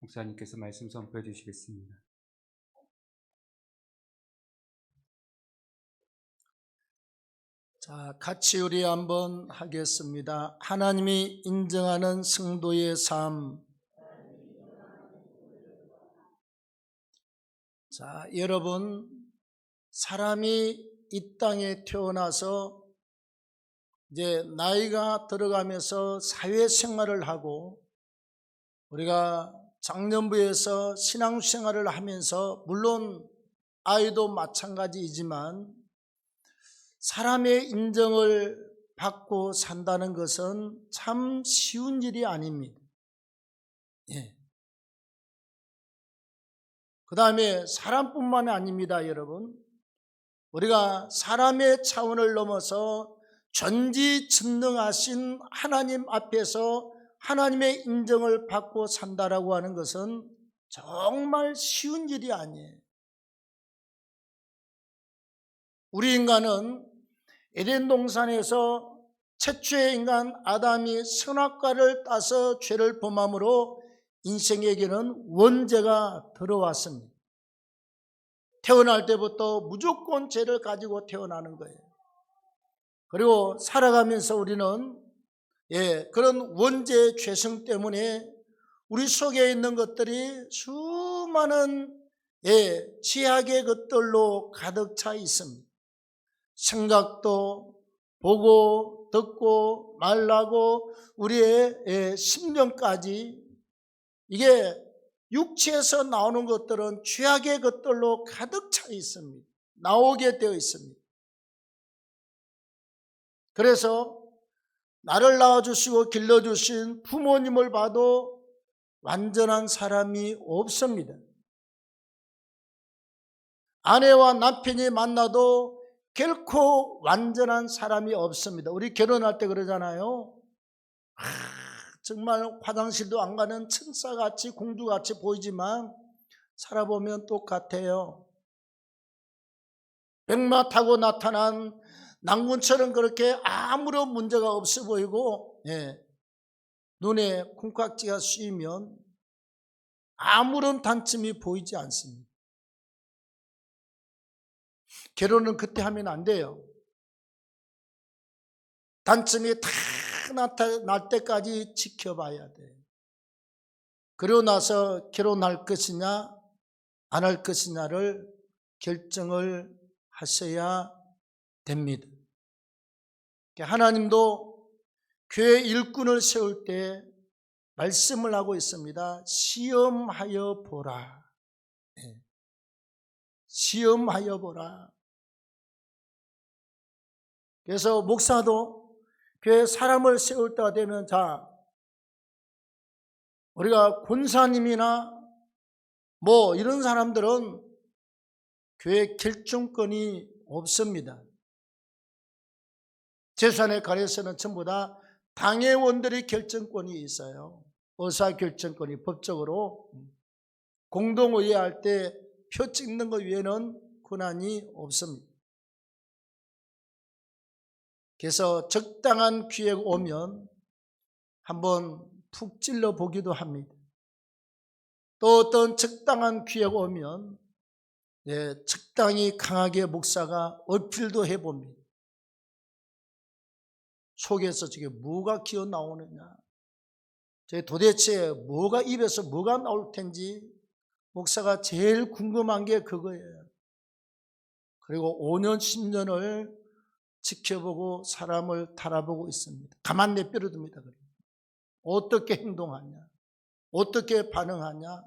목사님께서 말씀 선포해 주시겠습니다. 자, 같이 우리 한번 하겠습니다. 하나님이 인정하는 성도의 삶. 자, 여러분, 사람이 이 땅에 태어나서 이제 나이가 들어가면서 사회생활을 하고 우리가 장년부에서 신앙생활을 하면서 물론 아이도 마찬가지이지만 사람의 인정을 받고 산다는 것은 참 쉬운 일이 아닙니다. 그 다음에 사람뿐만 아닙니다, 여러분. 우리가 사람의 차원을 넘어서 전지전능하신 하나님 앞에서 하나님의 인정을 받고 산다라고 하는 것은 정말 쉬운 일이 아니에요. 우리 인간은 에덴 동산에서 최초의 인간 아담이 선악과를 따서 죄를 범함으로 인생에게는 원죄가 들어왔습니다. 태어날 때부터 무조건 죄를 가지고 태어나는 거예요. 그리고 살아가면서 우리는 그런 원죄의 죄성 때문에 우리 속에 있는 것들이 수많은 취약의 것들로 가득 차 있습니다. 생각도 보고 듣고 말하고 우리의 심령까지 이게 육체에서 나오는 것들은 죄악의 것들로 가득 차 있습니다. 나오게 되어 있습니다. 그래서 나를 낳아주시고 길러주신 부모님을 봐도 완전한 사람이 없습니다. 아내와 남편이 만나도 결코 완전한 사람이 없습니다. 우리 결혼할 때 그러잖아요. 정말 화장실도 안 가는 천사같이 공주같이 보이지만 살아보면 똑같아요. 백마 타고 나타난 낭군처럼 그렇게 아무런 문제가 없어 보이고 눈에 콩깍지가 씌이면 아무런 단점이 보이지 않습니다. 결혼은 그때 하면 안 돼요. 단점이 다 나타날 때까지 지켜봐야 돼요. 그러고 나서 결혼할 것이냐 안 할 것이냐를 결정을 하셔야 됩니다. 하나님도 교회 일꾼을 세울 때 말씀을 하고 있습니다. 시험하여 보라. 시험하여 보라. 그래서 목사도 교회 사람을 세울 때가 되면 우리가 권사님이나 이런 사람들은 교회 결정권이 없습니다. 재산에 관해서는 전부 다 당회원들의 결정권이 있어요. 의사결정권이 법적으로 공동의회 할 때 표 찍는 것 외에는 권한이 없습니다. 그래서 적당한 기회가 오면 한번 푹 찔러 보기도 합니다. 또 어떤 적당한 기회가 오면 적당히 강하게 목사가 어필도 해봅니다. 속에서 저게 뭐가 기어 나오느냐, 도대체 입에서 뭐가 나올 텐지 목사가 제일 궁금한 게 그거예요. 그리고 5년 10년을 지켜보고 사람을 달아보고 있습니다. 가만 내버려 둡니다. 어떻게 행동하냐, 어떻게 반응하냐,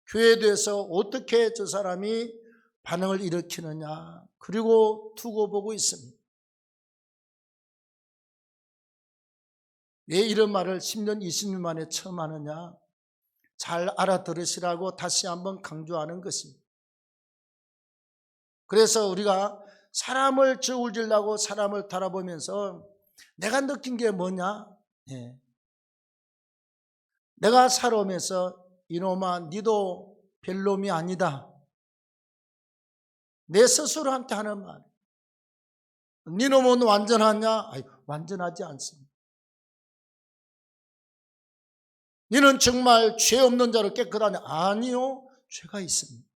교회에 대해서 어떻게 저 사람이 반응을 일으키느냐, 그리고 두고 보고 있습니다. 왜 이런 말을 10년, 20년 만에 처음 하느냐, 잘 알아들으시라고 다시 한번 강조하는 것입니다. 그래서 우리가 사람을 저울질라고 사람을 달아보면서 내가 느낀 게 뭐냐? 내가 살아오면서 이놈아 니도 별놈이 아니다. 내 스스로한테 하는 말. 니 놈은 완전하냐? 완전하지 않습니다. 너는 정말 죄 없는 자로 깨끗하냐? 아니요, 죄가 있습니다.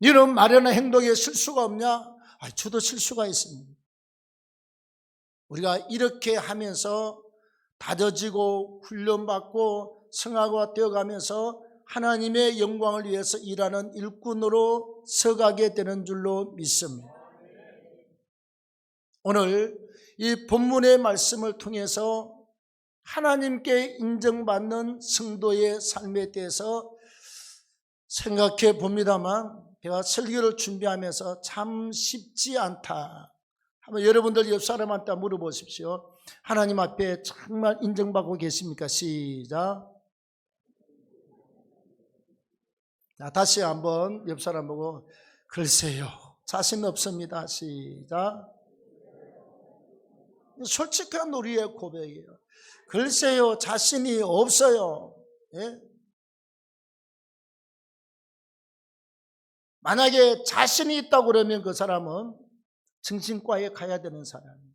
너는 말이나 행동에 실수가 없냐? 저도 실수가 있습니다. 우리가 이렇게 하면서 다져지고 훈련받고 성화가 되어가면서 하나님의 영광을 위해서 일하는 일꾼으로 서가게 되는 줄로 믿습니다. 오늘 이 본문의 말씀을 통해서 하나님께 인정받는 성도의 삶에 대해서 생각해 봅니다만, 제가 설교를 준비하면서 참 쉽지 않다. 한번 여러분들 옆 사람한테 물어보십시오. 하나님 앞에 정말 인정받고 계십니까? 시작. 다시 한번 옆 사람 보고, 글쎄요, 자신 없습니다. 시작. 솔직한 우리의 고백이에요. 글쎄요, 자신이 없어요. 예? 만약에 자신이 있다고 그러면 그 사람은 정신과에 가야 되는 사람이에요.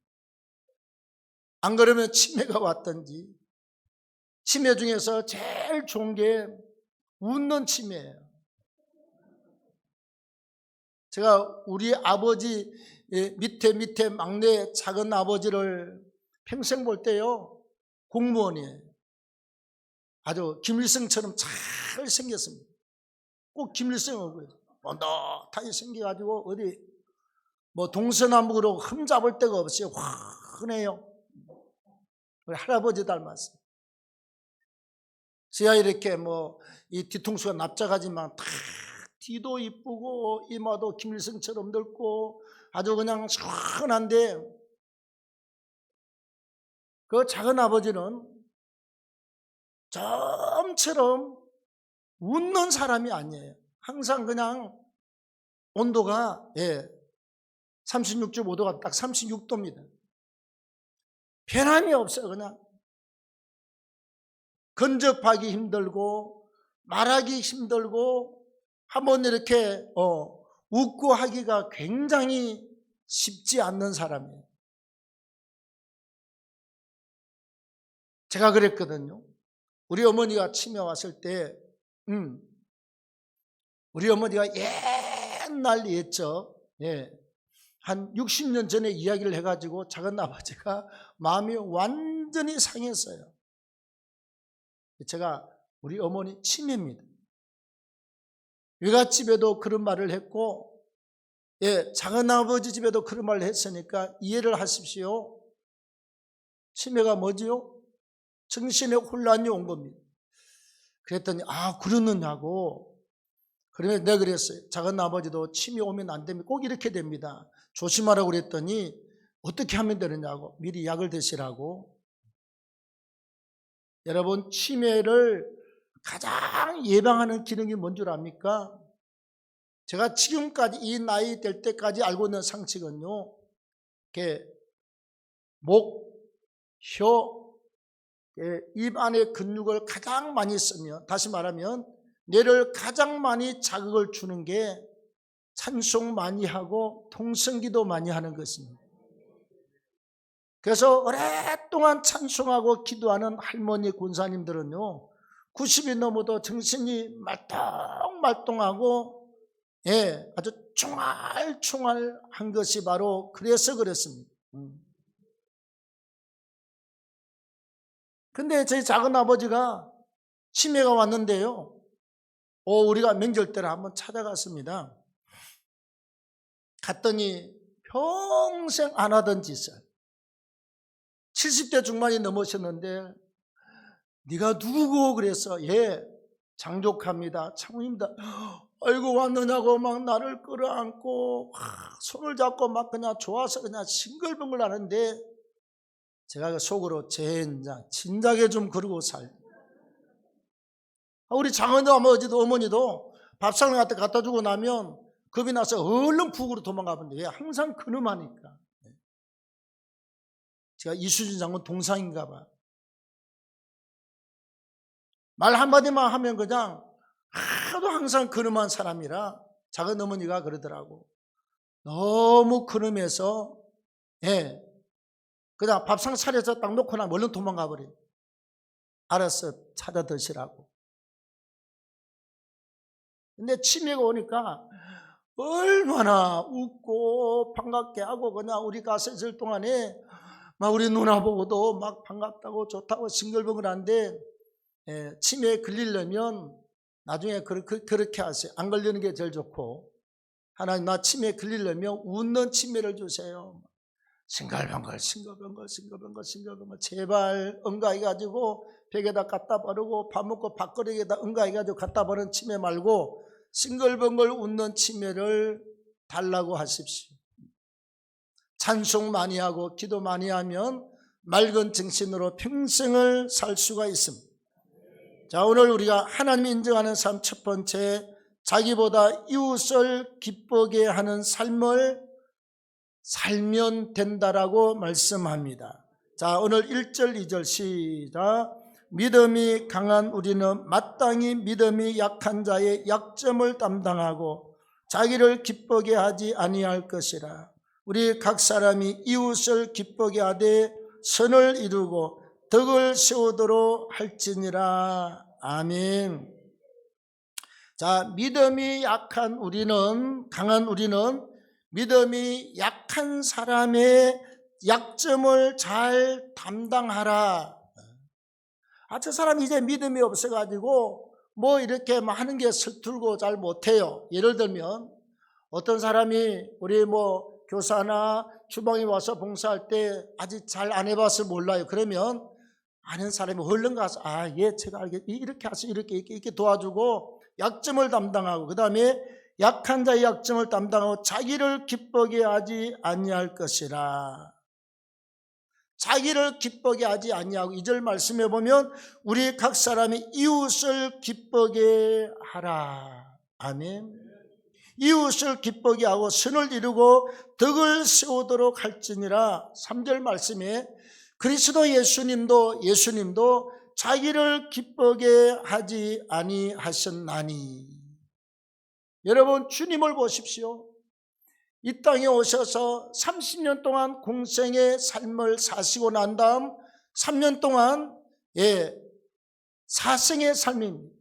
안 그러면 치매가 왔든지. 치매 중에서 제일 좋은 게 웃는 치매예요. 제가 우리 아버지 밑에 막내 작은 아버지를 평생 볼 때요, 공무원이에요. 아주 김일성처럼 잘 생겼습니다. 꼭 김일성을 번듯하게 생겨가지고 어디 뭐 동서남북으로 흠잡을 데가 없어요. 환해요. 우리 할아버지 닮았어요. 제가 이렇게 이 뒤통수가 납작하지만 다 뒤도 이쁘고 이마도 김일성처럼 넓고 아주 그냥 시원한데, 그 작은 아버지는 점처럼 웃는 사람이 아니에요. 항상 그냥 온도가 36.5도가 딱 36도입니다. 변함이 없어요. 그냥 근접하기 힘들고 말하기 힘들고 한번 이렇게 웃고 하기가 굉장히 쉽지 않는 사람이에요. 제가 그랬거든요. 우리 어머니가 치매 왔을 때 우리 어머니가 옛날 옛적 한 60년 전에 이야기를 해가지고 작은 아버지가 마음이 완전히 상했어요. 제가 우리 어머니 치매입니다. 외갓집에도 그런 말을 했고 작은 아버지 집에도 그런 말을 했으니까 이해를 하십시오. 치매가 뭐지요? 정신의 혼란이 온 겁니다. 그랬더니 그러느냐고. 그러면 내가 그랬어요. 작은 아버지도 치매 오면 안 됩니다. 꼭 이렇게 됩니다. 조심하라고 그랬더니 어떻게 하면 되느냐고. 미리 약을 드시라고. 여러분, 치매를 가장 예방하는 기능이 뭔 줄 압니까? 제가 지금까지 이 나이 될 때까지 알고 있는 상식은요, 목, 혀, 입 안의 근육을 가장 많이 쓰면, 다시 말하면 뇌를 가장 많이 자극을 주는 게 찬송 많이 하고 통성기도 많이 하는 것입니다. 그래서 오랫동안 찬송하고 기도하는 할머니 권사님들은요, 90이 넘어도 정신이 말똥말똥하고 아주 총알총알한 것이 바로 그래서 그렇습니다. 근데 저희 작은 아버지가 치매가 왔는데요, 우리가 명절 때를 한번 찾아갔습니다. 갔더니 평생 안 하던 짓을 70대 중반이 넘으셨는데, 네가 누구고? 그래서 장족합니다. 장모입니다. 아이고 왔느냐고 막 나를 끌어안고 손을 잡고 막 그냥 좋아서 그냥 싱글벙글 하는데, 제가 속으로 젠장 진작에 좀 그러고 살. 우리 장모님 아버지도 어머니도 밥상 갖다 갖다 주고 나면 겁이 나서 얼른 북으로 도망가 본데, 항상 근엄하니까. 제가 이수진 장군 동상인가 봐. 말 한마디만 하면 그냥 하도 항상 근엄한 사람이라 작은 어머니가 그러더라고. 너무 근엄해서 그냥 밥상 차려서 딱 놓고 나면 얼른 도망가 버려요. 알아서 찾아 드시라고. 근데 치매가 오니까 얼마나 웃고 반갑게 하고 그냥 우리 가서 있을 동안에 막 우리 누나 보고도 막 반갑다고 좋다고 싱글벙글한데, 치매에 걸리려면 나중에 그렇게 하세요. 안 걸리는 게 제일 좋고, 하나님 나 치매에 걸리려면 웃는 치매를 주세요. 싱글벙글 싱글벙글 싱글벙글 싱글벙글 제발 응가해가지고 벽에다 갖다 바르고 밥 먹고 밥거리에다 응가해가지고 갖다 바르는 치매 말고 싱글벙글 웃는 치매를 달라고 하십시오. 찬송 많이 하고 기도 많이 하면 맑은 정신으로 평생을 살 수가 있습니다. 자, 오늘 우리가 하나님이 인정하는 삶 첫 번째, 자기보다 이웃을 기쁘게 하는 삶을 살면 된다라고 말씀합니다. 자, 오늘 1절 2절 시작. 믿음이 강한 우리는 마땅히 믿음이 약한 자의 약점을 담당하고 자기를 기쁘게 하지 아니할 것이라. 우리 각 사람이 이웃을 기쁘게 하되 선을 이루고 덕을 세우도록 할지니라. 아멘. 자, 믿음이 약한 우리는, 강한 우리는 믿음이 약한 사람의 약점을 잘 담당하라. 저 사람이 이제 믿음이 없어가지고 뭐 이렇게 하는 게 서툴고 잘 못해요. 예를 들면 어떤 사람이 우리 뭐 교사나 주방에 와서 봉사할 때 아직 잘 안 해봐서 몰라요. 그러면 아는 사람이 얼른 가서 예, 제가 알겠, 이렇게 하세요. 이렇게 도와주고 약점을 담당하고, 그 다음에 약한 자의 약점을 담당하고 자기를 기쁘게 하지 아니할 것이라. 자기를 기쁘게 하지 아니하고 2절 말씀해 보면 우리 각 사람이 이웃을 기쁘게 하라. 아멘. 이웃을 기쁘게 하고 선을 이루고 덕을 세우도록 할지니라. 3절 말씀에 그리스도 예수님도 자기를 기쁘게 하지 아니하셨나니. 여러분, 주님을 보십시오. 이 땅에 오셔서 30년 동안 공생의 삶을 사시고 난 다음 3년 동안 사생의 삶입니다.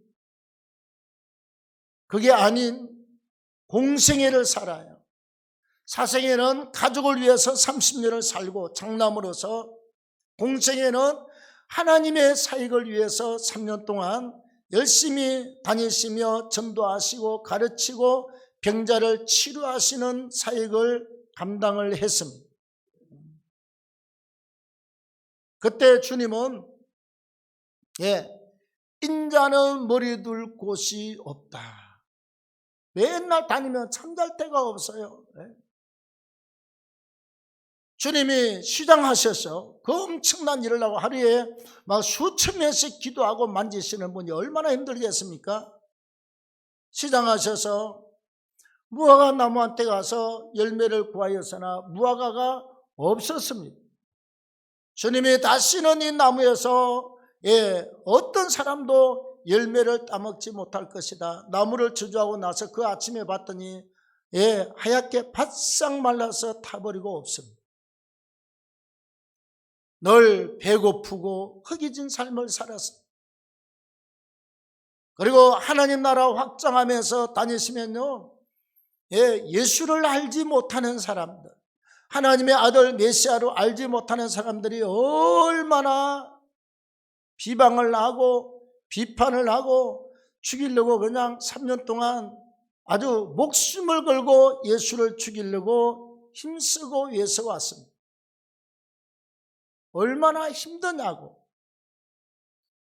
그게 아닌 공생애를 살아요. 사생애는 가족을 위해서 30년을 살고 장남으로서, 공생애는 하나님의 사역을 위해서 3년 동안 열심히 다니시며 전도하시고 가르치고 병자를 치료하시는 사역을 감당을 했습니다. 그때 주님은 인자는 머리 둘 곳이 없다. 맨날 다니면 잠잘 데가 없어요. 주님이 시장하셔서 그 엄청난 일을 하고 하루에 막 수천 명씩 기도하고 만지시는 분이 얼마나 힘들겠습니까? 시장하셔서 무화과 나무한테 가서 열매를 구하였으나 무화과가 없었습니다. 주님이 다시는 이 나무에서 어떤 사람도 열매를 따먹지 못할 것이다. 나무를 저주하고 나서 그 아침에 봤더니 하얗게 바싹 말라서 타버리고 없습니다. 늘 배고프고 허기진 삶을 살았습니다. 그리고 하나님 나라 확장하면서 다니시면요, 예수를 알지 못하는 사람들, 하나님의 아들 메시아로 알지 못하는 사람들이 얼마나 비방을 하고 비판을 하고 죽이려고 그냥 3년 동안 아주 목숨을 걸고 예수를 죽이려고 힘쓰고 위해서 왔습니다. 얼마나 힘드냐고.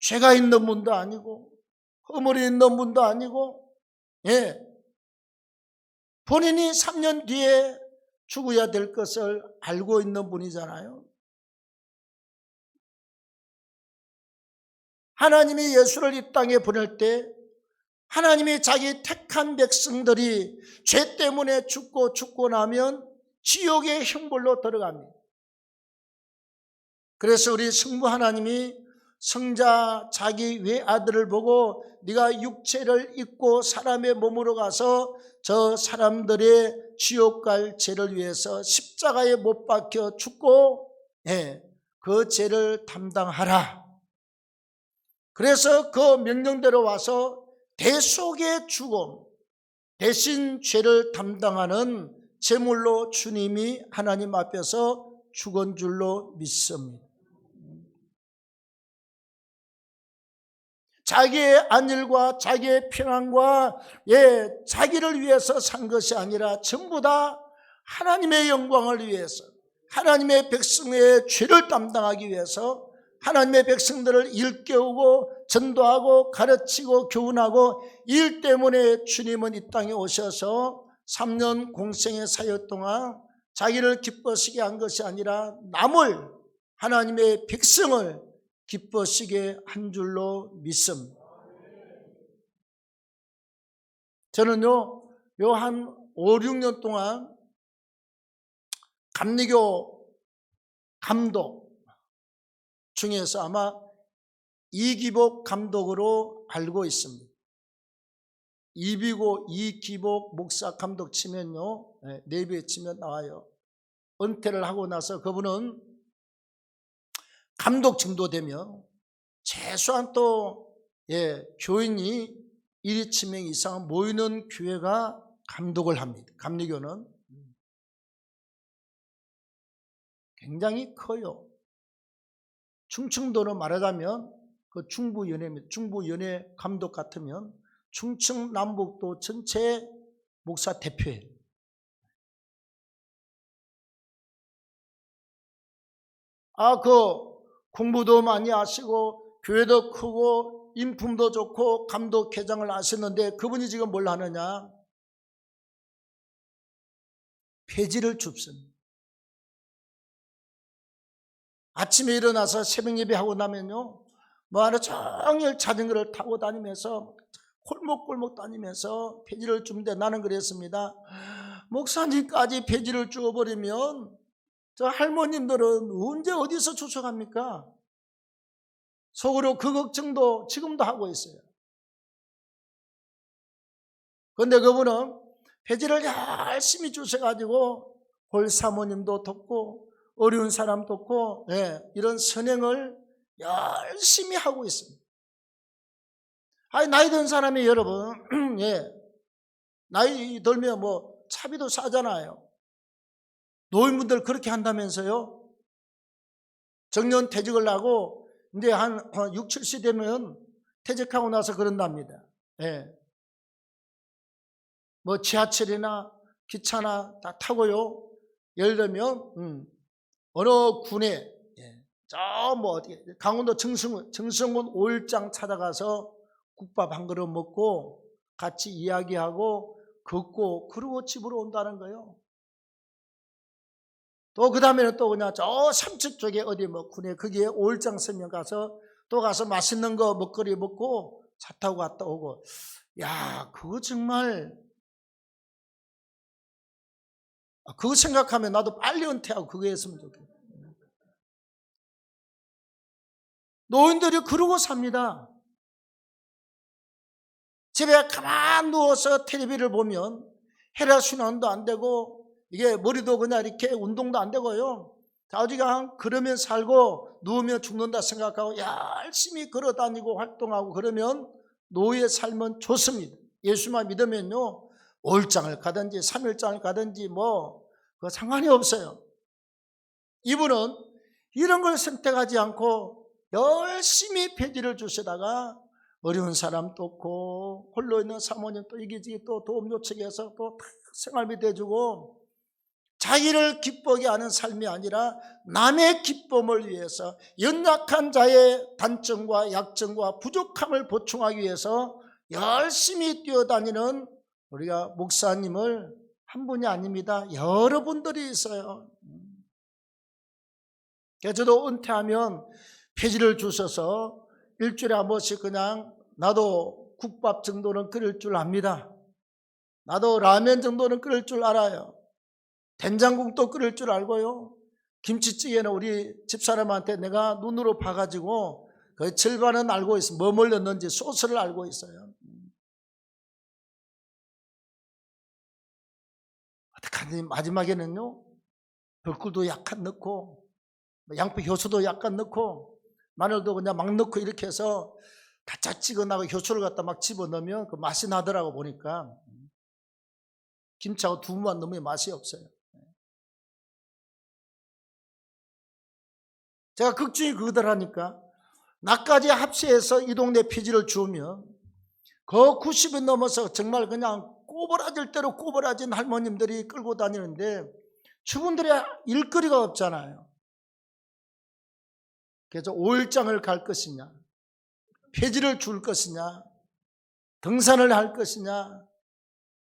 죄가 있는 분도 아니고 허물이 있는 분도 아니고 본인이 3년 뒤에 죽어야 될 것을 알고 있는 분이잖아요. 하나님이 예수를 이 땅에 보낼 때 하나님이 자기 택한 백성들이 죄 때문에 죽고 나면 지옥의 형벌로 들어갑니다. 그래서 우리 성부 하나님이 성자 자기 외아들을 보고 네가 육체를 입고 사람의 몸으로 가서 저 사람들의 지옥 갈 죄를 위해서 십자가에 못 박혀 죽고 그 죄를 담당하라. 그래서 그 명령대로 와서 대속의 죽음, 대신 죄를 담당하는 제물로 주님이 하나님 앞에서 죽은 줄로 믿습니다. 자기의 안일과 자기의 평안과 자기를 위해서 산 것이 아니라 전부 다 하나님의 영광을 위해서, 하나님의 백성의 죄를 담당하기 위해서 하나님의 백성들을 일깨우고 전도하고 가르치고 교훈하고, 일 때문에 주님은 이 땅에 오셔서 3년 공생의 사역 동안 자기를 기뻐시게 한 것이 아니라 남을, 하나님의 백성을 기뻐시게 한 줄로 믿습니다. 저는요, 한 5, 6년 동안 감리교 감독 중에서 아마 이기복 감독으로 알고 있습니다. 이기복 목사 감독 치면요, 네이버에 치면 나와요. 은퇴를 하고 나서 그분은 감독 정도 되면 최소한 또 교인이 1, 2명 이상 모이는 교회가 감독을 합니다. 감리교는 굉장히 커요. 충청도로 말하자면 그 중부연회입니다. 중부연회 감독 같으면 충청 남북도 전체 목사 대표예요. 그 공부도 많이 하시고 교회도 크고 인품도 좋고 감독회장을 하셨는데 그분이 지금 뭘 하느냐? 폐지를 줍습니다. 아침에 일어나서 새벽 예배하고 나면요, 뭐 하루 종일 자전거를 타고 다니면서 골목골목 다니면서 폐지를 주는데, 나는 그랬습니다. 목사님까지 폐지를 주어버리면 저 할머님들은 언제 어디서 추석합니까? 속으로 그 걱정도 지금도 하고 있어요. 그런데 그분은 폐지를 열심히 주셔가지고 홀사모님도 돕고 어려운 사람 돕고 이런 선행을 열심히 하고 있습니다. 나이 든 사람이 여러분 나이 들면 뭐 차비도 싸잖아요. 노인분들 그렇게 한다면서요. 정년 퇴직을 하고 이제 한 6, 70 되면 퇴직하고 나서 그런답니다. 뭐 지하철이나 기차나 다 타고요. 예를 들면 어느 군에 저 뭐 어디 강원도 정성군 5일장 찾아가서 국밥 한 그릇 먹고 같이 이야기하고 걷고 그러고 집으로 온다는 거예요. 또 그 다음에는 또 그냥 저 삼척 쪽에 어디 뭐 군에 거기에 5일장 서면 가서 또 가서 맛있는 거 먹거리 먹고 차 타고 갔다 오고. 야, 그거 정말, 그거 생각하면 나도 빨리 은퇴하고 그거 했으면 좋겠다. 노인들이 그러고 삽니다. 집에 가만 누워서 텔레비를 보면 혈액순환도 안 되고 이게 머리도 그냥 이렇게 운동도 안 되고요. 자우지가 그러면 살고 누우면 죽는다 생각하고 열심히 걸어다니고 활동하고 그러면 노예의 삶은 좋습니다. 예수만 믿으면요 5일장을 가든지 3일장을 가든지 뭐 그거 상관이 없어요. 이분은 이런 걸 선택하지 않고 열심히 폐지를 주시다가 어려운 사람 돕고 홀로 있는 사모님 또 이기지기 또 도움 요청해서 또 생활비 대주고 자기를 기쁘게 하는 삶이 아니라 남의 기쁨을 위해서 연약한 자의 단점과 약점과 부족함을 보충하기 위해서 열심히 뛰어다니는 우리가 목사님을 한 분이 아닙니다. 여러분들이 있어요. 저도 은퇴하면 폐지를 주셔서 일주일에 한 번씩 그냥 나도 국밥 정도는 끓일 줄 압니다. 나도 라면 정도는 끓일 줄 알아요. 된장국도 끓일 줄 알고요. 김치찌개는 우리 집사람한테 내가 눈으로 봐가지고 그 절반은 알고 있어요. 뭐 넣는지 소스를 알고 있어요. 어떡하니 마지막에는요 벌꿀도 약간 넣고 양파 효소도 약간 넣고 마늘도 그냥 막 넣고 이렇게 해서 다짝지근하고 효소를 갖다 막 집어넣으면 그 맛이 나더라고 보니까. 김치하고 두부만 넣으면 맛이 없어요. 제가 극중이 그거더라니까. 나까지 합세해서 이 동네 피지를 주우면 그 90이 넘어서 정말 그냥 꼬부라질 대로 꼬부라진 할머님들이 끌고 다니는데 주분들이 일거리가 없잖아요. 그래서 5일장을 갈 것이냐, 폐지를 줄 것이냐, 등산을 할 것이냐,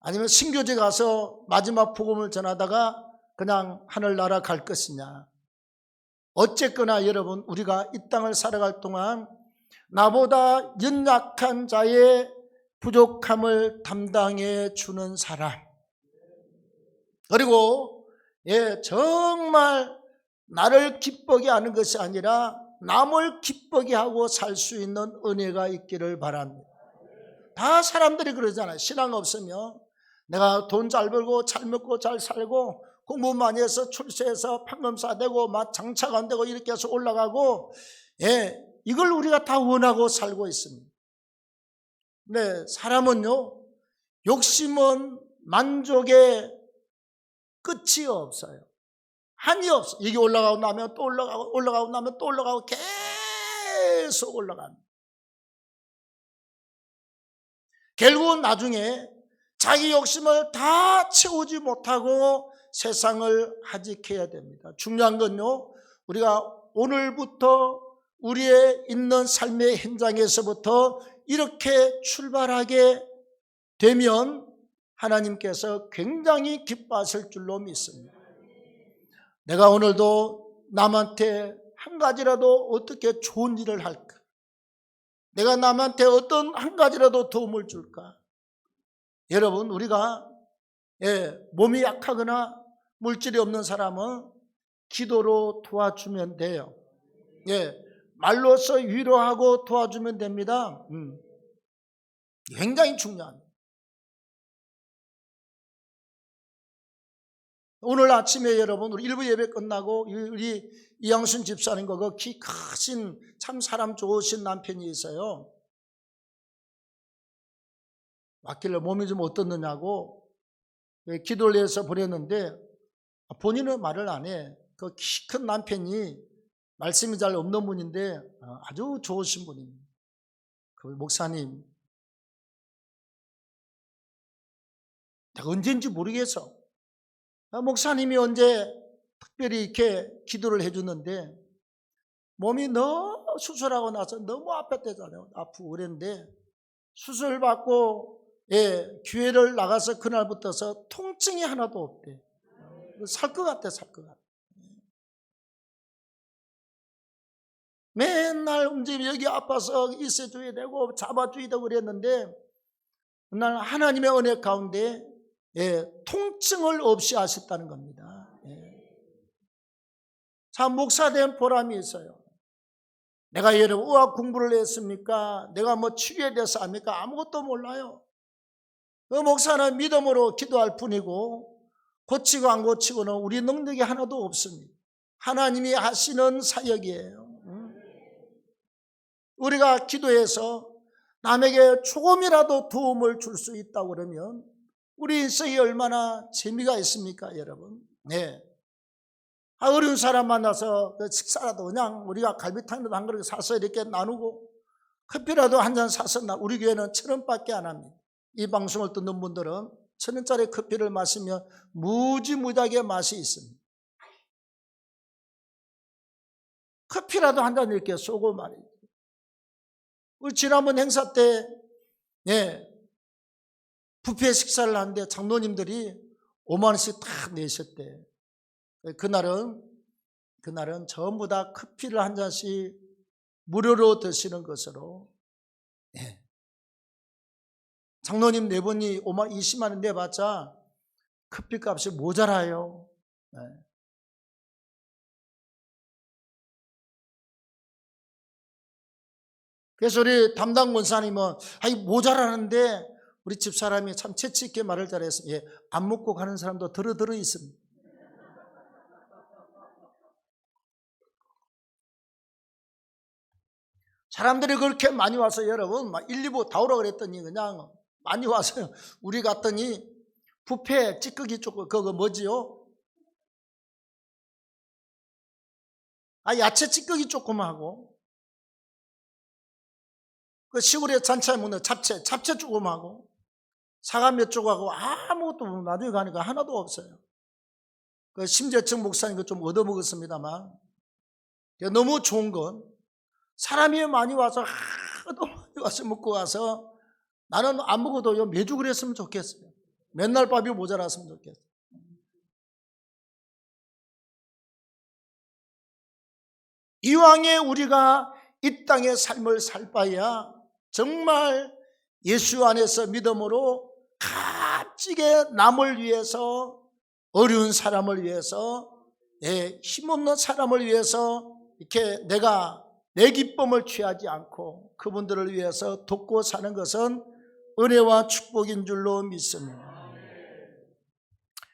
아니면 신교제 가서 마지막 복음을 전하다가 그냥 하늘나라 갈 것이냐. 어쨌거나 여러분, 우리가 이 땅을 살아갈 동안 나보다 연약한 자의 부족함을 담당해 주는 사람, 그리고 정말 나를 기쁘게 하는 것이 아니라 남을 기쁘게 하고 살 수 있는 은혜가 있기를 바랍니다. 다 사람들이 그러잖아요. 신앙 없으면 내가 돈 잘 벌고 잘 먹고 잘 살고 공부 많이 해서 출세해서 판검사 되고 막 장차관 되고 이렇게 해서 올라가고, 이걸 우리가 다 원하고 살고 있습니다. 네, 사람은요, 욕심은 만족의 끝이 없어요. 한이 없어. 이게 올라가고 나면 또 올라가고, 올라가고 나면 또 올라가고, 계속 올라갑니다. 결국은 나중에 자기 욕심을 다 채우지 못하고 세상을 하직해야 됩니다. 중요한 건요, 우리가 오늘부터 우리의 있는 삶의 현장에서부터 이렇게 출발하게 되면 하나님께서 굉장히 기뻐하실 줄로 믿습니다. 내가 오늘도 남한테 한 가지라도 어떻게 좋은 일을 할까? 내가 남한테 어떤 한 가지라도 도움을 줄까? 여러분, 우리가 몸이 약하거나 물질이 없는 사람은 기도로 도와주면 돼요. 말로써 위로하고 도와주면 됩니다. 굉장히 중요합니다. 오늘 아침에 여러분, 우리 일부 예배 끝나고 우리 이양순 집사님과 그 키 크신 참 사람 좋으신 남편이 있어요. 왔길래 몸이 좀 어떻느냐고 기도를 해서 보냈는데 본인은 말을 안 해. 그 키 큰 남편이 말씀이 잘 없는 분인데 아주 좋으신 분입니다. 그 목사님, 내가 언제인지 모르겠어. 목사님이 언제 특별히 이렇게 기도를 해주는데 몸이 너무 수술하고 나서 너무 아팠대잖아요. 아프고 그랬는데 수술받고 교회를 나가서 그날부터서 통증이 하나도 없대. 살 것 같아, 살 것 같아. 맨날 움직이면 여기 아파서 있어줘야 되고 잡아줘야 되고 그랬는데 그날 하나님의 은혜 가운데 통증을 없이 하셨다는 겁니다. 참 목사된 보람이 있어요. 내가 여러분 의학 공부를 했습니까? 내가 뭐 치료에 대해서 압니까? 아무것도 몰라요. 그 목사는 믿음으로 기도할 뿐이고 고치고 안 고치고는 우리 능력이 하나도 없습니다. 하나님이 하시는 사역이에요. 우리가 기도해서 남에게 조금이라도 도움을 줄 수 있다고 그러면 우리 인생이 얼마나 재미가 있습니까, 여러분? 어려운 사람 만나서 식사라도 그냥 우리가 갈비탕이라도 한 그릇 사서 이렇게 나누고 커피라도 한 잔 사서 우리 교회는 1,000원밖에 안 합니다. 이 방송을 듣는 분들은 1,000원짜리 커피를 마시면 무지무지하게 맛이 있습니다. 커피라도 한 잔 이렇게 쏘고 말이죠. 우리 지난번 행사 때 뷔페 식사를 하는데 장로님들이 5만 원씩 다 내셨대. 그날은 전부 다 커피를 한 잔씩 무료로 드시는 것으로. 장로님 네 분이 20만 원 내봤자 커피값이 모자라요. 그래서 우리 담당 권사님은 모자라는데 우리 집사람이 참 재치 있게 말을 잘했어요. 안 먹고 가는 사람도 들어 있습니다. 사람들이 그렇게 많이 와서 여러분 막 1, 2부 다 오라 그랬더니 그냥 많이 와서 우리 갔더니 뷔페 찌꺼기 조금 그거 뭐지요? 야채 찌꺼기 조금 하고 그 시골에 잔치에 먹는 잡채 조금 하고 사과 몇 조각하고 아무것도 나중에 가니까 하나도 없어요. 그 심재청 목사님 그 좀 얻어먹었습니다만 너무 좋은 건 사람이 많이 와서 하도 많이 와서 먹고 가서 나는 안 먹어도요 매주 그랬으면 좋겠어요. 맨날 밥이 모자랐으면 좋겠어요. 이왕에 우리가 이 땅의 삶을 살 바야 정말 예수 안에서 믿음으로 값지게 남을 위해서, 어려운 사람을 위해서, 힘없는 사람을 위해서 이렇게 내가 내 기쁨을 취하지 않고 그분들을 위해서 돕고 사는 것은 은혜와 축복인 줄로 믿습니다.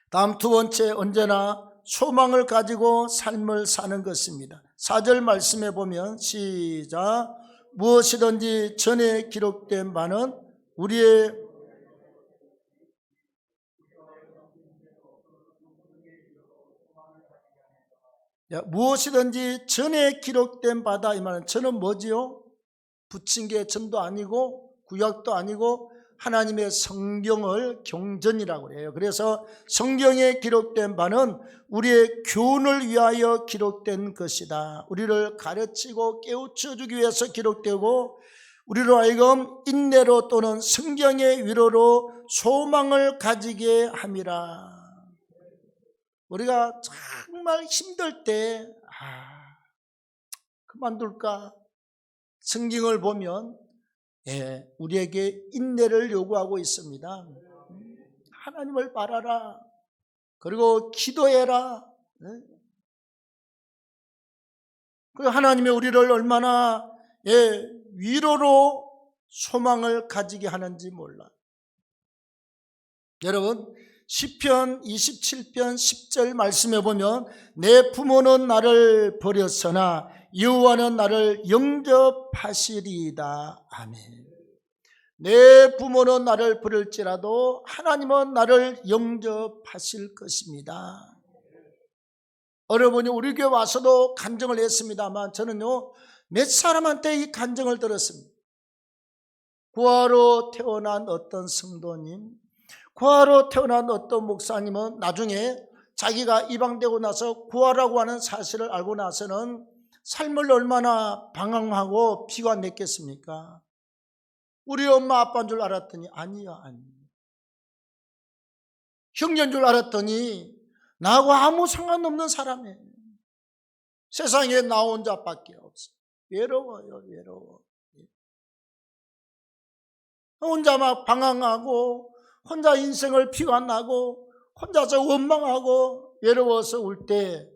다음 두 번째, 언제나 소망을 가지고 삶을 사는 것입니다. 4절 말씀해 보면 시작. 무엇이든지 전에 기록된 바는 우리의 무엇이든지 전에 기록된 바다. 이 말은 전은 뭐지요? 부침개 전도 아니고 구약도 아니고 하나님의 성경을 경전이라고 해요. 그래서 성경에 기록된 바는 우리의 교훈을 위하여 기록된 것이다. 우리를 가르치고 깨우쳐 주기 위해서 기록되고 우리로 하여금 인내로 또는 성경의 위로로 소망을 가지게 함이라. 우리가 정말 힘들 때 그만둘까? 성경을 보면 우리에게 인내를 요구하고 있습니다. 하나님을 바라라. 그리고 기도해라. 그리고 하나님이 우리를 얼마나 위로로 소망을 가지게 하는지 몰라. 여러분 시편 27편 10절 말씀해 보면 내 부모는 나를 버렸으나 여호와는 나를 영접하시리이다. 아멘. 내 부모는 나를 버릴지라도 하나님은 나를 영접하실 것입니다. 여러분이 우리 교회 와서도 간증을 했습니다만 저는요 몇 사람한테 이 간증을 들었습니다. 구하로 태어난 어떤 성도님, 구하로 태어난 어떤 목사님은 나중에 자기가 입양되고 나서 구하라고 하는 사실을 알고 나서는 삶을 얼마나 방황하고 피가 냈겠습니까? 우리 엄마 아빠인 줄 알았더니 아니야. 형제인 줄 알았더니 나하고 아무 상관없는 사람이에요. 세상에 나 혼자밖에 없어. 외로워요. 외로워. 혼자 막 방황하고 혼자 인생을 피가 나고 혼자서 원망하고 외로워서 울 때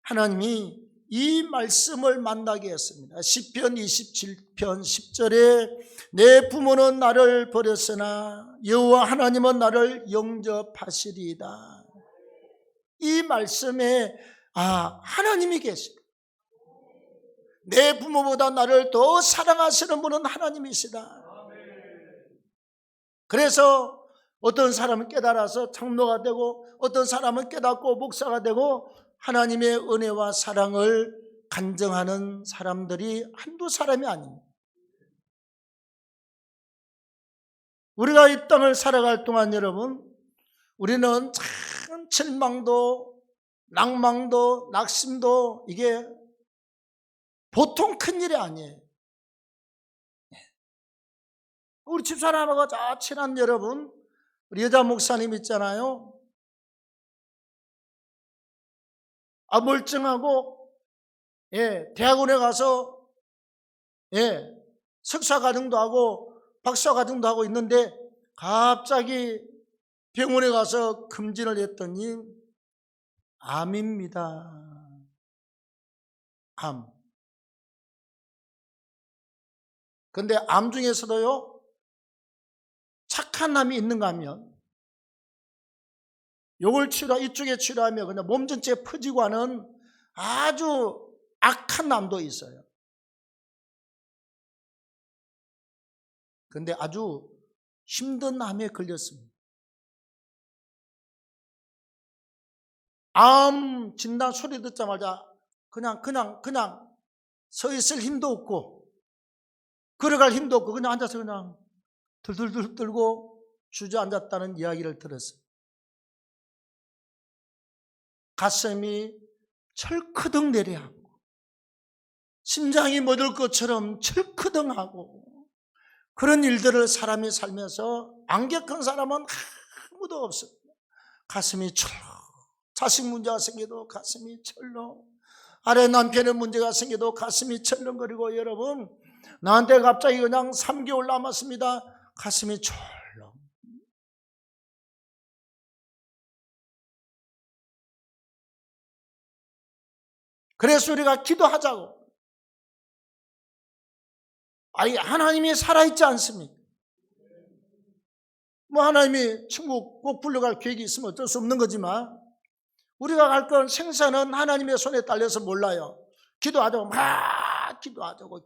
하나님이 이 말씀을 만나게 했습니다. 시편 27편 10절에 내 부모는 나를 버렸으나 여호와 하나님은 나를 영접하시리이다. 이 말씀에 하나님이 계시다. 내 부모보다 나를 더 사랑하시는 분은 하나님이시다. 그래서 어떤 사람은 깨달아서 장로가 되고 어떤 사람은 깨닫고 목사가 되고 하나님의 은혜와 사랑을 간증하는 사람들이 한두 사람이 아닙니다. 우리가 이 땅을 살아갈 동안 여러분 우리는 참 절망도 낭망도 낙심도 이게 보통 큰일이 아니에요. 우리 집사람하고 저 친한 여러분 우리 여자 목사님 있잖아요. 멀쩡하고 대학원에 가서 석사과정도 하고 박사과정도 하고 있는데 갑자기 병원에 가서 검진을 했더니 암입니다. 암. 근데 암 중에서도요 착한 암이 있는가 하면 요걸 이쪽에 치료하면 그냥 몸 전체에 퍼지고 하는 아주 악한 암도 있어요. 그런데 아주 힘든 암에 걸렸습니다. 암 진단 소리 듣자마자 그냥 서 있을 힘도 없고 걸어갈 힘도 없고 그냥 앉아서 그냥 들들들 떨고 주저앉았다는 이야기를 들었어요. 가슴이 철크덩 내려앉고 심장이 멎을 것처럼 철크덩하고 그런 일들을 사람이 살면서 안 겪은 사람은 아무도 없어요. 가슴이 철렁, 자식 문제가 생겨도 가슴이 철렁, 아래 남편의 문제가 생겨도 가슴이 철렁거리고, 여러분 나한테 갑자기 그냥 3개월 남았습니다. 가슴이 철렁. 그래서 우리가 기도하자고. 아니, 하나님이 살아있지 않습니까? 뭐 하나님이 천국 꼭 불러갈 계획이 있으면 어쩔 수 없는 거지만 우리가 갈 건 생사는 하나님의 손에 딸려서 몰라요. 기도하자고 막 기도하자고.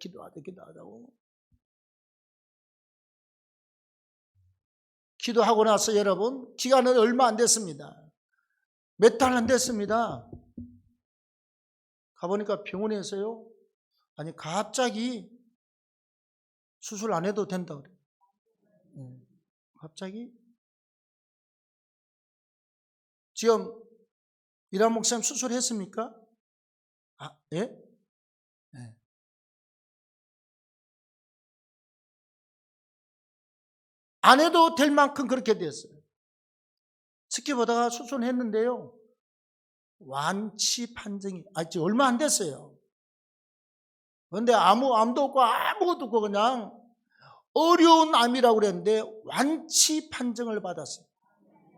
기도하고 나서 여러분 기간은 얼마 안 됐습니다. 몇 달 안 됐습니다. 가보니까 병원에서요, 아니 갑자기 수술 안 해도 된다 그래요. 갑자기 지금 이란 목사님 수술했습니까? 아, 예? 네. 안 해도 될 만큼 그렇게 됐어요. 지켜보다가 수술했는데요, 완치 판정이 아직 얼마 안 됐어요. 그런데 암도 없고 아무것도 없고 그냥 어려운 암이라고 그랬는데 완치 판정을 받았어요.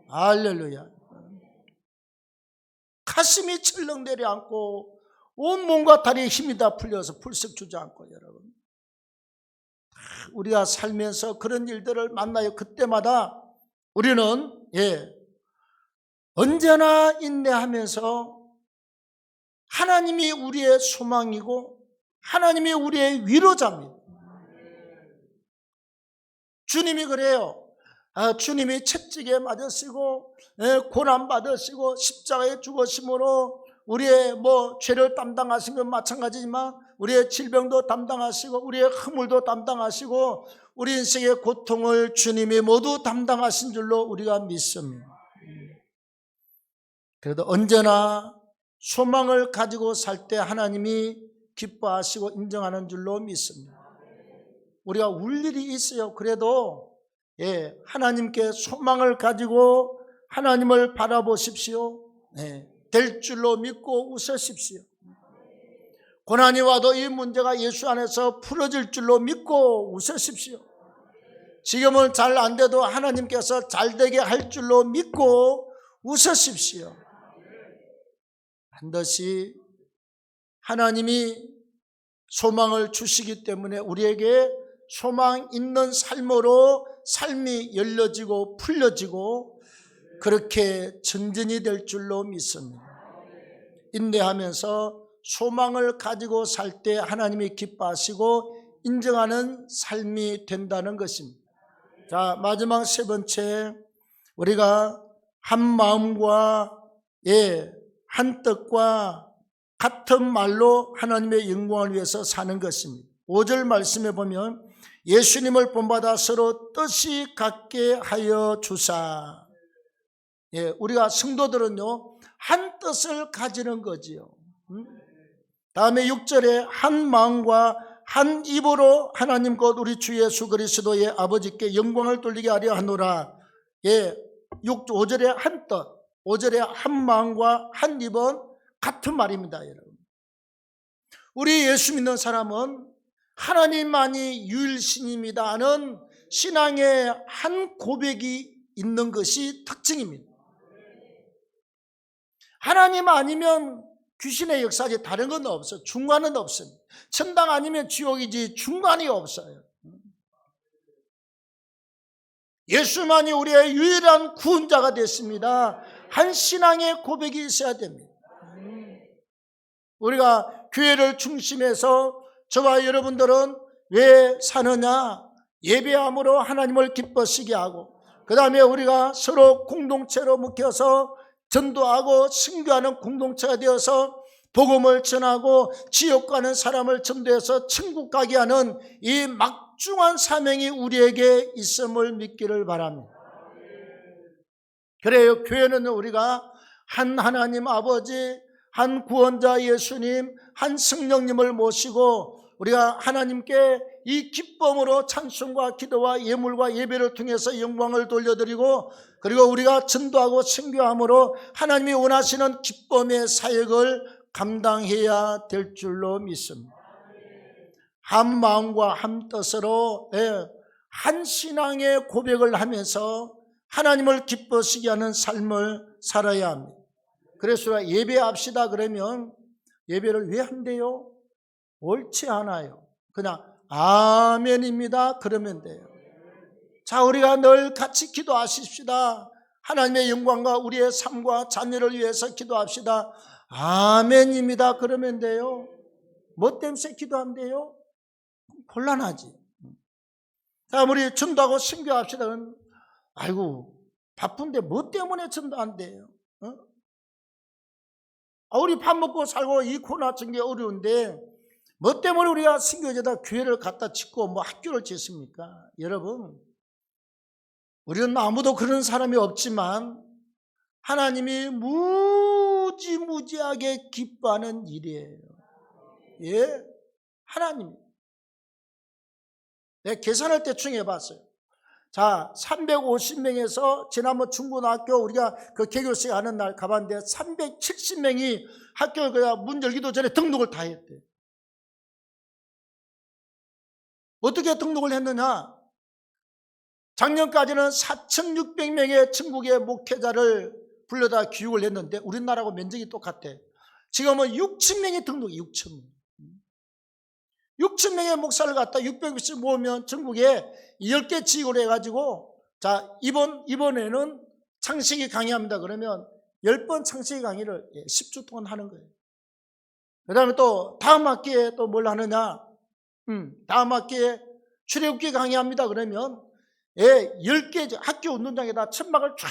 할렐루야. 가슴이 철렁 내려앉고 온 몸과 다리에 힘이 다 풀려서 불쑥 주저앉고, 여러분 우리가 살면서 그런 일들을 만나요. 그때마다 우리는 언제나 인내하면서 하나님이 우리의 소망이고 하나님이 우리의 위로자입니다. 주님이 그래요. 주님이 채찍에 맞으시고 고난 받으시고 십자가에 죽으심으로 우리의 죄를 담당하신 건 마찬가지지만 우리의 질병도 담당하시고 우리의 허물도 담당하시고 우리 인생의 고통을 주님이 모두 담당하신 줄로 우리가 믿습니다. 그래도 언제나 소망을 가지고 살 때 하나님이 기뻐하시고 인정하는 줄로 믿습니다. 우리가 울 일이 있어요. 그래도 하나님께 소망을 가지고 하나님을 바라보십시오. 될 줄로 믿고 웃으십시오. 고난이 와도 이 문제가 예수 안에서 풀어질 줄로 믿고 웃으십시오. 지금은 잘 안 돼도 하나님께서 잘 되게 할 줄로 믿고 웃으십시오. 반드시 하나님이 소망을 주시기 때문에 우리에게 소망 있는 삶으로 삶이 열려지고 풀려지고 그렇게 전진이 될 줄로 믿습니다. 인내하면서 소망을 가지고 살 때 하나님이 기뻐하시고 인정하는 삶이 된다는 것입니다. 자, 마지막 세 번째, 우리가 한 마음과 한 뜻과 같은 말로 하나님의 영광을 위해서 사는 것입니다. 5절 말씀에 보면 예수님을 본받아 서로 뜻이 같게 하여 주사. 우리가 성도들은요 한 뜻을 가지는 거지요. 다음에 6절에 한 마음과 한 입으로 하나님 곧 우리 주 예수 그리스도의 아버지께 영광을 돌리게 하려 하노라. 5절에 한 뜻, 5절에 한 마음과 한 입은 같은 말입니다. 여러분, 우리 예수 믿는 사람은 하나님만이 유일신입니다 하는 신앙의 한 고백이 있는 것이 특징입니다. 하나님 아니면 귀신의 역사지 다른 건 없어요. 중간은 없습니다. 천당 아니면 지옥이지 중간이 없어요. 예수만이 우리의 유일한 구원자가 됐습니다. 한 신앙의 고백이 있어야 됩니다. 우리가 교회를 중심해서 저와 여러분들은 왜 사느냐? 예배함으로 하나님을 기뻐시게 하고, 그 다음에 우리가 서로 공동체로 묶여서 전도하고 선교하는 공동체가 되어서 복음을 전하고 지옥 가는 사람을 전도해서 천국 가게 하는 이 막중한 사명이 우리에게 있음을 믿기를 바랍니다. 그래요. 교회는 우리가 한 하나님 아버지, 한 구원자 예수님, 한 성령님을 모시고 우리가 하나님께 이 기쁨으로 찬송과 기도와 예물과 예배를 통해서 영광을 돌려드리고, 그리고 우리가 전도하고 선교함으로 하나님이 원하시는 기쁨의 사역을 감당해야 될 줄로 믿습니다. 한 마음과 한 뜻으로 한 신앙의 고백을 하면서 하나님을 기뻐시게 하는 삶을 살아야 합니다. 그래서 예배합시다 그러면 예배를 왜 한대요? 옳지 않아요. 그냥 아멘입니다 그러면 돼요. 자, 우리가 늘 같이 기도하십시다. 하나님의 영광과 우리의 삶과 자녀를 위해서 기도합시다. 아멘입니다 그러면 돼요. 뭐 때문에 기도한대요? 곤란하지. 자, 우리 전도하고 선교합시다. 아이고 바쁜데 뭐 때문에 전도한대요? 우리 밥 먹고 살고 이 코로나 전개 어려운데 뭐 때문에 우리가 선교제다 교회를 갖다 짓고 뭐 학교를 짓습니까? 여러분, 우리는 아무도 그런 사람이 없지만 하나님이 무지무지하게 기뻐하는 일이에요. 예, 하나님. 내가 계산을 대충 해봤어요. 자, 350명에서 지난번 중고등학교 우리가 그 개교식 하는 날 가봤는데 370명이 학교 문 열기도 전에 등록을 다 했대요. 어떻게 등록을 했느냐? 작년까지는 4,600명의 전국의 목회자를 불러다 교육을 했는데 우리나라하고 면적이 똑같아. 지금은 6,000명이 등록이 6,000명. 6,000명의 목사를 갖다 600명씩 모으면 전국에 10개 지역으로 해가지고, 자, 이번에는 창세기 강의합니다. 그러면 10번 창세기 강의를 10주 동안 하는 거예요. 그 다음에 또 다음 학기에 또 뭘 하느냐? 다음 학기에 출애굽기 강의합니다. 그러면 10개 학교 운동장에다 천막을 쫙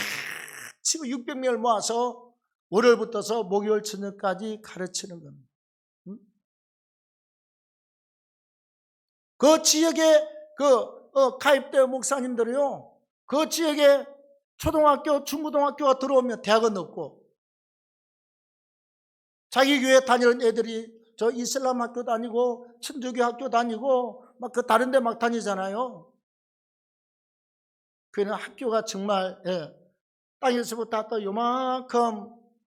치고 600명을 모아서 월요일부터서 목요일 저녁까지 가르치는 겁니다. 그 지역에 가입된 목사님들이요, 그 지역에 초등학교, 중고등학교가 들어오면 대학은 없고, 자기 교회 다니는 애들이 저 이슬람 학교 다니고 천주교 학교 다니고 막 그 다른 데 막 다니잖아요. 그는 학교가 정말 땅에서부터 또 요만큼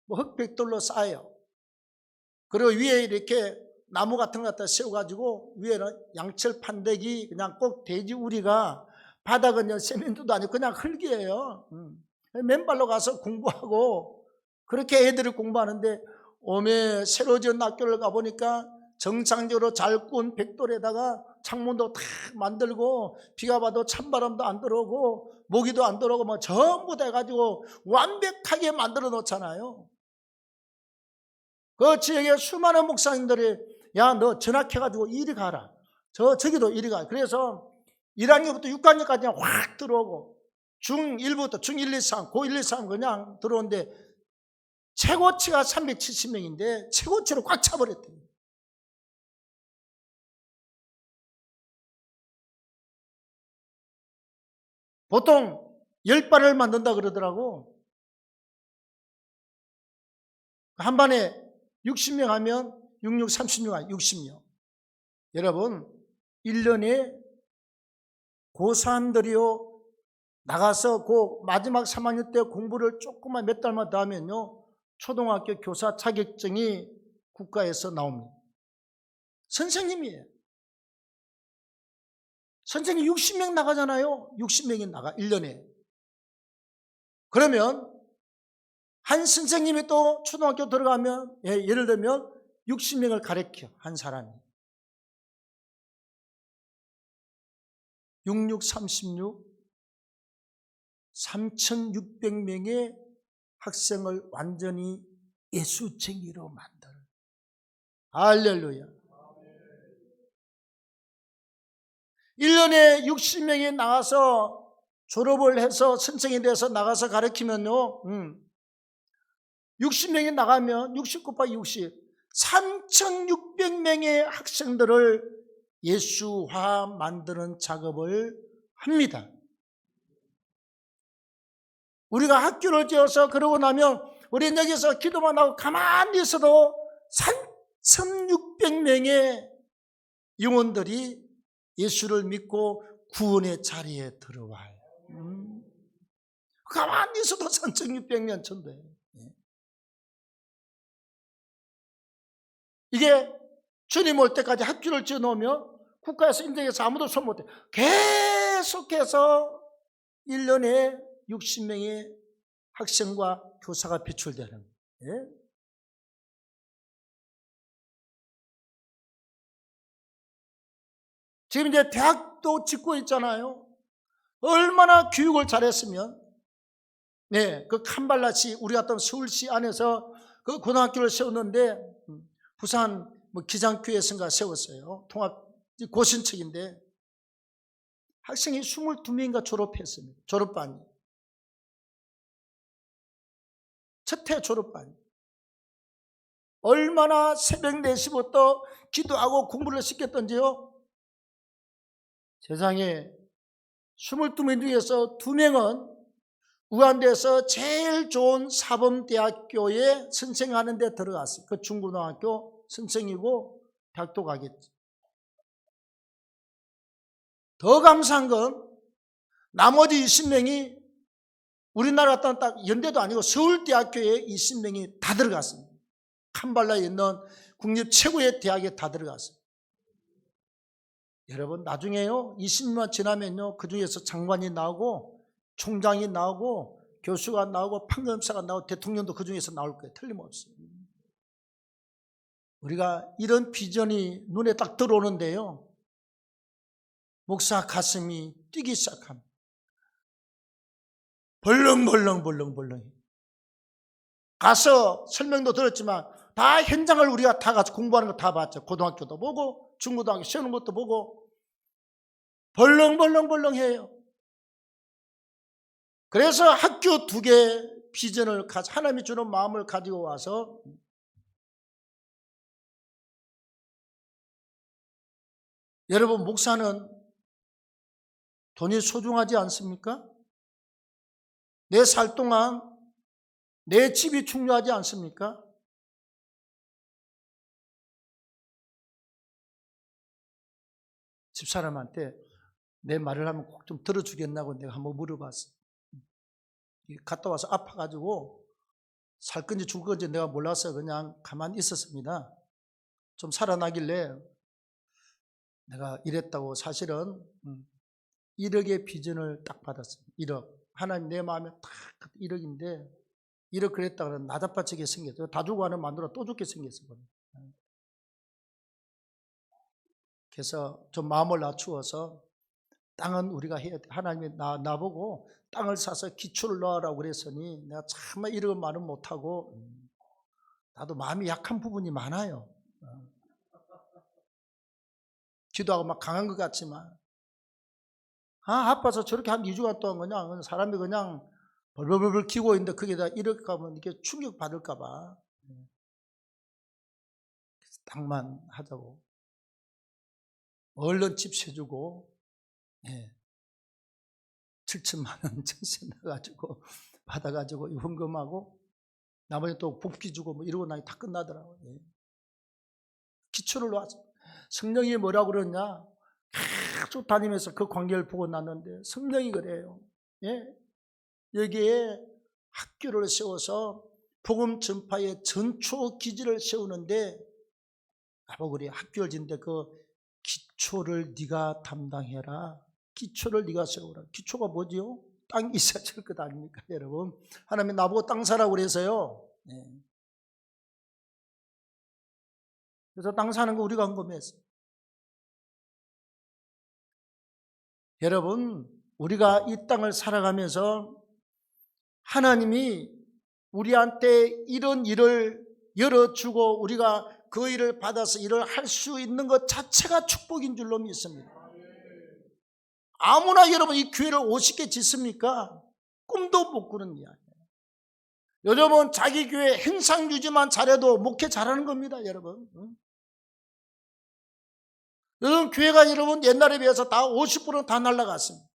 흙백돌로 쌓여요. 그리고 위에 이렇게 나무 같은 거 갖다 세워가지고 위에는 양철 판대기, 그냥 꼭 돼지 우리가, 바닥은 세면도도 아니고 그냥 흙이에요. 맨발로 가서 공부하고 그렇게 애들이 공부하는데, 오메 새로 지은 학교를 가보니까 정상적으로 잘 구운 백돌에다가 창문도 다 만들고 비가 와도 찬바람도 안 들어오고 모기도 안 들어오고 뭐 전부 다 해가지고 완벽하게 만들어 놓잖아요. 그 지역에 수많은 목사님들이 야, 너 전학해가지고 이리 가라. 저기도 이리 가. 그래서 1학년부터 6학년까지 확 들어오고 중1부터 중1, 2, 3, 고1, 2, 3 그냥 들어오는데 최고치가 370명인데 최고치로 꽉 차버렸대요. 보통 10반을 만든다 그러더라고. 한 반에 60명 하면 66, 36, 60명. 여러분, 1년에 고3들이요 나가서 그 마지막 3학년 때 공부를 조금만 몇 달만 더 하면요 초등학교 교사 자격증이 국가에서 나옵니다. 선생님이에요. 선생님 60명 나가잖아요. 60명이 나가 1년에. 그러면 한 선생님이 또 초등학교 들어가면 예를 들면 60명을 가르쳐 한 사람이. 66, 36 3,600명의 학생을 완전히 예수쟁이로 만들. 할렐루야. 1년에 60명이 나가서 졸업을 해서 선생이 돼서 나가서 가르치면요, 60명이 나가면 60 곱하기 60, 3,600명의 학생들을 예수화 만드는 작업을 합니다. 우리가 학교를 지어서 그러고 나면 우리는 여기서 기도만 하고 가만히 있어도 3,600명의 영혼들이 예수를 믿고 구원의 자리에 들어와요. 가만히 있어도 3,600명 천대. 이게 주님 올 때까지 학교를 지어놓으면 국가에서 인정해서 아무도 손 못해. 계속해서 1년에 60명의 학생과 교사가 배출되는 거예요. 지금 이제 대학도 짓고 있잖아요. 얼마나 교육을 잘했으면, 그 캄발라시, 우리 같은 서울시 안에서 그 고등학교를 세웠는데, 부산 기장교회에서인가 세웠어요. 통합 고신책인데, 학생이 22명인가 졸업했습니다. 졸업반이. 첫해 졸업반이. 얼마나 새벽 4시부터 기도하고 공부를 시켰던지요. 세상에 22명 중에서 2명은 우한대에서 제일 좋은 사범대학교에 선생하는 데 들어갔어요. 그 중고등학교 선생이고 대학도 가겠지. 더 감사한 건 나머지 20명이 우리나라 같은 딱 연대도 아니고 서울대학교에 20명이 다 들어갔습니다. 캄발라에 있는 국립 최고의 대학에 다 들어갔어요. 여러분 나중에요 20년 지나면요 그 중에서 장관이 나오고 총장이 나오고 교수가 나오고 판검사가 나오고 대통령도 그 중에서 나올 거예요. 틀림없어요. 우리가 이런 비전이 눈에 딱 들어오는데요 목사 가슴이 뛰기 시작합니다. 벌렁벌렁 가서 설명도 들었지만 다 현장을 우리가 다 같이 공부하는 거 다 봤죠. 고등학교도 보고 중고등학교 시험 것도 보고 벌렁벌렁해요. 그래서 학교 2개 비전을 하나님이 주는 마음을 가지고 와서 여러분 목사는 돈이 소중하지 않습니까? 내 살 동안 내 집이 중요하지 않습니까? 집사람한테 내 말을 하면 꼭 좀 들어주겠나고 내가 한번 물어봤어. 갔다 와서 아파가지고 살 건지 죽을 건지 내가 몰라서 그냥 가만히 있었습니다. 좀 살아나길래 내가 이랬다고 사실은 1억의 비전을 딱 받았습니다. 1억. 하나님 내 마음에 딱 1억인데 1억 그랬다 그러면 나자빠지게 생겼어요. 다 주고 하는 마누라 또 죽게 생겼어요. 그래서 좀 마음을 낮추어서 땅은 우리가 해야 돼. 하나님이 나보고 땅을 사서 기초를 넣으라고 그랬으니 내가 정말 1억은 말은 못하고 나도 마음이 약한 부분이 많아요. 기도하고 막 강한 것 같지만 아파서 저렇게 한 2주간 동안 그냥 사람이 그냥 벌벌벌 기고 있는데 거기다 1억 가면 이렇게 충격 받을까 봐 땅만 하자고 얼른 집 세주고 7천만 원 전세 나가지고 받아가지고 헌금하고 나머지 또 복귀 주고 뭐 이러고 나니 다 끝나더라고요. 기초를 놨어. 성령이 뭐라고 그러냐? 계속 다니면서 그 관계를 보고 났는데 성령이 그래요. 여기에 학교를 세워서 복음 전파의 전초 기지를 세우는데 나보고 그래 학교를 짓는데 그 기초를 네가 담당해라. 기초를 네가 세우라. 기초가 뭐지요? 땅이 있어야 될 것 아닙니까 여러분? 하나님 나보고 땅 사라고 그래서요. 그래서 땅 사는 거 우리가 헌금했어요. 여러분 우리가 이 땅을 살아가면서 하나님이 우리한테 이런 일을 열어주고 우리가 그 일을 받아서 일을 할 수 있는 것 자체가 축복인 줄로 믿습니다. 아무나 여러분 이 교회를 50개 짓습니까? 꿈도 못 꾸는 이야기예요. 여러분 자기 교회 행상 유지만 잘해도 목회 잘하는 겁니다, 여러분. 여러분 교회가 여러분 옛날에 비해서 다 50%는 다 날아갔습니다.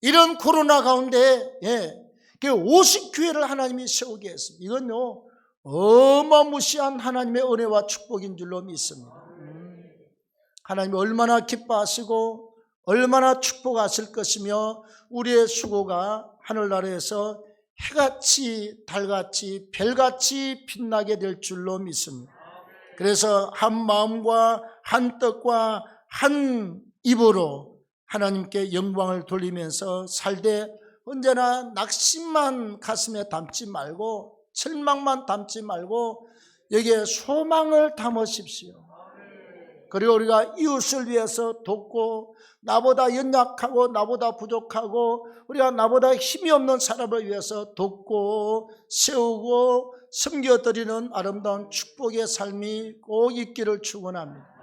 이런 코로나 가운데 50교회를 하나님이 세우게 했습니다. 이건요 어마무시한 하나님의 은혜와 축복인 줄로 믿습니다. 하나님이 얼마나 기뻐하시고 얼마나 축복하실 것이며 우리의 수고가 하늘나라에서 해같이 달같이 별같이 빛나게 될 줄로 믿습니다. 그래서 한 마음과 한 뜻과 한 입으로 하나님께 영광을 돌리면서 살되 언제나 낙심만 가슴에 담지 말고 절망만 담지 말고 여기에 소망을 담으십시오. 그리고 우리가 이웃을 위해서 돕고 나보다 연약하고 나보다 부족하고 우리가 나보다 힘이 없는 사람을 위해서 돕고 세우고 섬겨드리는 아름다운 축복의 삶이 꼭 있기를 축원합니다.